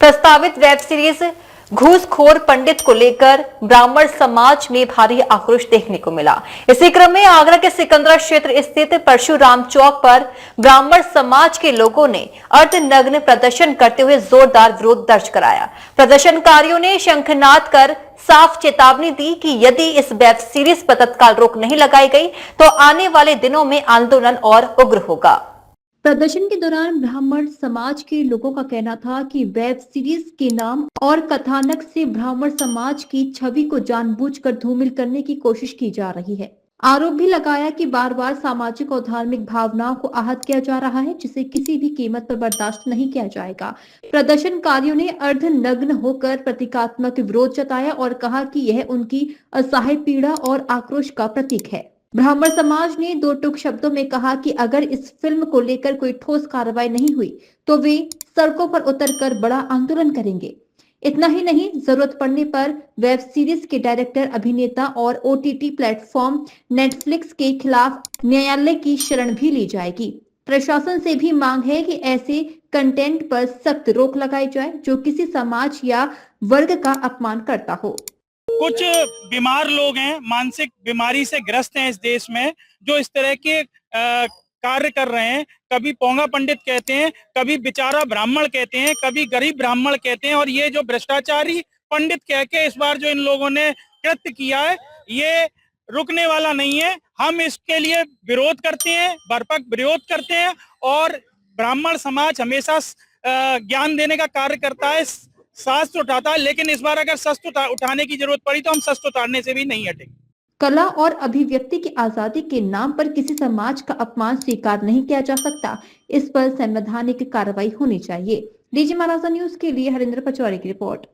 प्रस्तावित web series घूसखोर पंडित को लेकर ब्राह्मण समाज में भारी आक्रोश देखने को मिला। इसी क्रम में आगरा के सिकंदरा क्षेत्र स्थित परशुराम चौक पर ब्राह्मण समाज के लोगों ने अर्धनग्न प्रदर्शन करते हुए जोरदार विरोध दर्ज कराया। प्रदर्शनकारियों ने शंखनाद कर साफ चेतावनी दी कि यदि इस वेब सीरीज पर तत्काल रोक नहीं लगाई गई तो आने वाले दिनों में आंदोलन और उग्र होगा। प्रदर्शन के दौरान ब्राह्मण समाज के लोगों का कहना था कि वेब सीरीज के नाम और कथानक से ब्राह्मण समाज की छवि को जानबूझकर धूमिल करने की कोशिश की जा रही है। आरोप भी लगाया कि बार बार सामाजिक और धार्मिक भावनाओं को आहत किया जा रहा है, जिसे किसी भी कीमत पर बर्दाश्त नहीं किया जाएगा। प्रदर्शनकारियों ने अर्धनग्न होकर प्रतीकात्मक विरोध जताया और कहा कि यह उनकी असहाय पीड़ा और आक्रोश का प्रतीक है। ब्राह्मण समाज ने दो टूक शब्दों में कहा कि अगर इस फिल्म को लेकर कोई ठोस कार्रवाई नहीं हुई तो वे सड़कों पर उतरकर बड़ा आंदोलन करेंगे। इतना ही नहीं, जरूरत पड़ने पर वेब सीरीज के डायरेक्टर, अभिनेता और ओटीटी प्लेटफॉर्म नेटफ्लिक्स के खिलाफ न्यायालय की शरण भी ली जाएगी। प्रशासन से भी मांग है कि ऐसे कंटेंट पर सख्त रोक लगाई जाए जो किसी समाज या वर्ग का अपमान करता हो। कुछ बीमार लोग हैं, मानसिक बीमारी से ग्रस्त हैं इस देश में, जो इस तरह के कार्य कर रहे हैं। कभी पोंगा पंडित कहते हैं, कभी बेचारा ब्राह्मण कहते हैं, कभी गरीब ब्राह्मण कहते हैं। और ये जो भ्रष्टाचारी पंडित कह के इस बार जो इन लोगों ने कृत्य किया है, ये रुकने वाला नहीं है। हम इसके लिए विरोध करते हैं, भरसक विरोध करते हैं। और ब्राह्मण समाज हमेशा ज्ञान देने का कार्य करता है, शस्त्र उठाता है, लेकिन इस बार अगर शस्त्र उठाने की जरूरत पड़ी तो हम शस्त्र उतारने से भी नहीं हटेंगे। कला और अभिव्यक्ति की आजादी के नाम पर किसी समाज का अपमान स्वीकार नहीं किया जा सकता। इस पर संवैधानिक कार्रवाई होनी चाहिए। डीजी महाराजा न्यूज के लिए हरिंद्र पचौरी की रिपोर्ट।